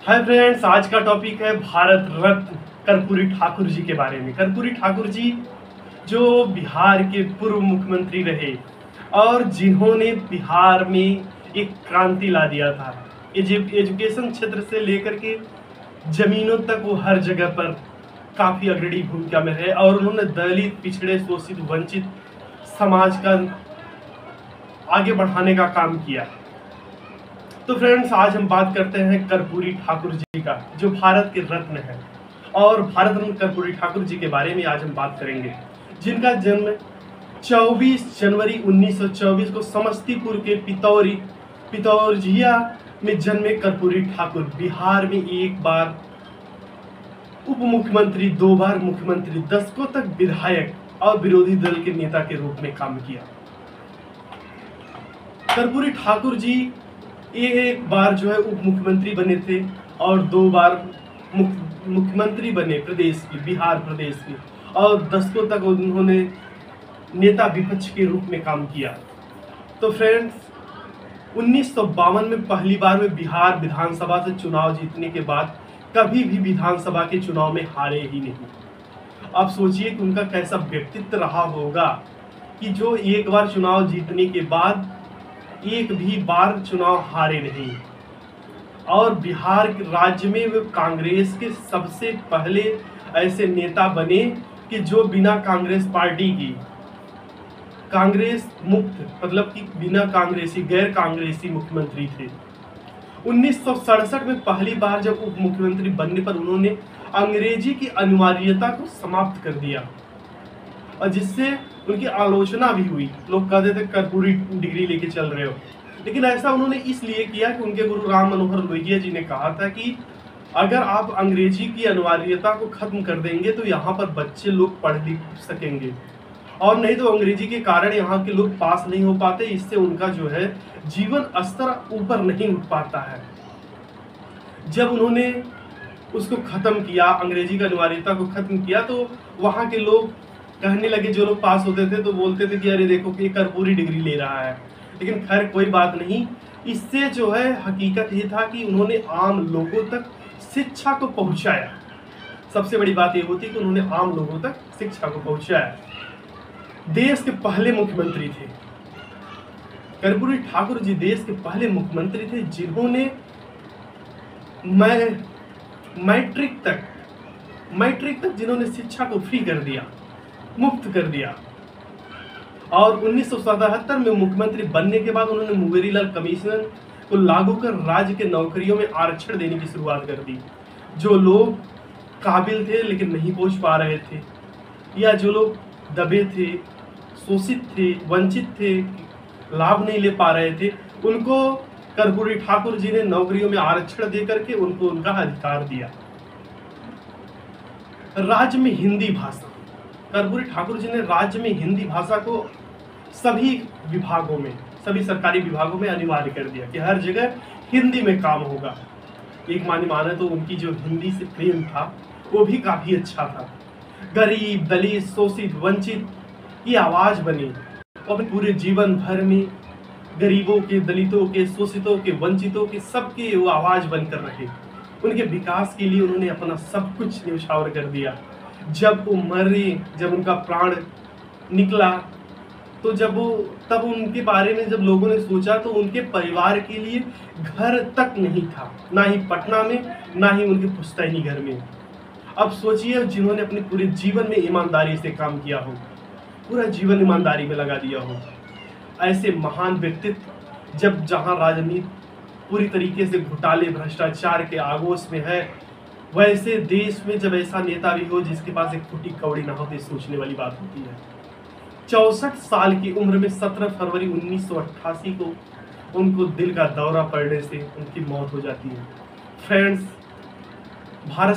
Hi friends, आज का topic है भारत रत्न कर्पूरी ठाकुर जी के बारे में। कर्पूरी ठाकुर जी जो बिहार के पूर्व मुख्यमंत्री रहे और जिन्होंने बिहार में एक क्रांति ला दिया था। एजुकेशन क्षेत्र से लेकर के जमीनों तक वो हर जगह पर काफ़ी अग्रणी भूमिका में रहे और उन्होंने दलित, पिछड़े, शोषित, वंचित समाज का आगे बढ़ाने का काम किया। तो फ्रेंड्स, आज हम बात करते हैं कर्पूरी ठाकुर जी का, जो भारत के रत्न है। और भारत रत्न कर्पूरी ठाकुर जी के बारे में आज हम बात करेंगे, जिनका जन्म 24 जनवरी 1924 को समस्तीपुर के पितौरझिया में जन्मे कर्पूरी ठाकुर बिहार में एक बार उप मुख्यमंत्री, 2 बार मुख्यमंत्री, दशकों तक विधायक और विरोधी दल के नेता के रूप में काम किया। कर्पूरी ठाकुर जी एक बार जो है उप मुख्यमंत्री बने थे और 2 बार मुख्यमंत्री बने प्रदेश की, बिहार प्रदेश की, और दशकों तक उन्होंने नेता विपक्ष के रूप में काम किया। तो फ्रेंड्स, 1952 में पहली बार में बिहार विधानसभा से चुनाव जीतने के बाद कभी भी विधानसभा के चुनाव में हारे ही नहीं। अब सोचिए कि उनका कैसा व्यक्तित्व रहा होगा कि जो एक बार चुनाव जीतने के बाद एक भी बार चुनाव हारे नहीं। और बिहार राज्य में वे कांग्रेस के सबसे पहले ऐसे नेता बने कि जो बिना कांग्रेस पार्टी की, कांग्रेस मुक्त, मतलब कि बिना कांग्रेसी, गैर कांग्रेसी मुख्यमंत्री थे। 1967 में पहली बार जब उप मुख्यमंत्री बनने पर उन्होंने अंग्रेजी की अनिवार्यता को समाप्त कर दिया और जिससे उनकी आलोचना भी हुई। लोग कहते थे कर्पूरी डिग्री लेके चल रहे हो, लेकिन ऐसा उन्होंने इसलिए किया कि उनके गुरु राम मनोहर लोहिया जी ने कहा था कि अगर आप अंग्रेजी की अनिवार्यता को खत्म कर देंगे तो यहाँ पर बच्चे लोग पढ़ लिख सकेंगे, और नहीं तो अंग्रेजी के कारण यहाँ के लोग पास नहीं हो पाते, इससे उनका जो है जीवन स्तर ऊपर नहीं उठ पाता है। जब उन्होंने उसको खत्म किया, अंग्रेजी की अनिवार्यता को खत्म किया, तो वहाँ के लोग कहने लगे, जो लोग पास होते थे तो बोलते थे कि अरे देखो कि कर्पूरी डिग्री ले रहा है। लेकिन खैर कोई बात नहीं, इससे जो है हकीकत ये था कि उन्होंने आम लोगों तक शिक्षा को पहुंचाया। सबसे बड़ी बात ये होती कि उन्होंने आम लोगों तक शिक्षा को पहुंचाया। देश के पहले मुख्यमंत्री थे कर्पूरी ठाकुर जी, देश के पहले मुख्यमंत्री थे जिन्होंने मैट्रिक तक जिन्होंने शिक्षा को फ्री कर दिया, मुफ्त कर दिया। और 1977 में मुख्यमंत्री बनने के बाद उन्होंने मुंगेरीलाल कमीशन को लागू कर राज्य के नौकरियों में आरक्षण देने की शुरुआत कर दी। जो लोग काबिल थे लेकिन नहीं पहुंच पा रहे थे, या जो लोग दबे थे, शोषित थे, वंचित थे, लाभ नहीं ले पा रहे थे, उनको कर्पूरी ठाकुर जी ने नौकरियों में आरक्षण दे करके उनको उनका अधिकार दिया। राज्य में हिंदी भाषा, कर्पूरी ठाकुर जी ने राज्य में हिंदी भाषा को सभी विभागों में, सभी सरकारी विभागों में अनिवार्य कर दिया कि हर जगह हिंदी में काम होगा। एक माने तो उनकी जो हिंदी से प्रेम था वो भी काफी अच्छा था। गरीब, दलित, शोषित, वंचित की आवाज बनी और पूरे जीवन भर में गरीबों के, दलितों के, शोषितों के, वंचितों के, सबके वो आवाज बनकर रहे। उनके विकास के लिए उन्होंने अपना सब कुछ न्यौछावर कर दिया। जब वो मरे, जब उनका प्राण निकला, तो तब उनके बारे में जब लोगों ने सोचा तो उनके परिवार के लिए घर तक नहीं था, ना ही पटना में, ना ही उनके पुश्तैनी घर में। अब सोचिए, जिन्होंने अपने पूरे जीवन में ईमानदारी से काम किया हो, पूरा जीवन ईमानदारी में लगा दिया हो, ऐसे महान व्यक्तित्व जब जहां राजनीति पूरी तरीके से घोटाले, भ्रष्टाचार के आगोश में है, वैसे देश में जब ऐसा नेता भी हो जिसके पास एक फुटी कौड़ी ना हो तो सोचने वाली बात होती है। 64 साल की उम्र में 17 फरवरी 1988 को उनको दिल का दौरा पड़ने से उनकी मौत हो जाती है। फ्रेंड्स, भारत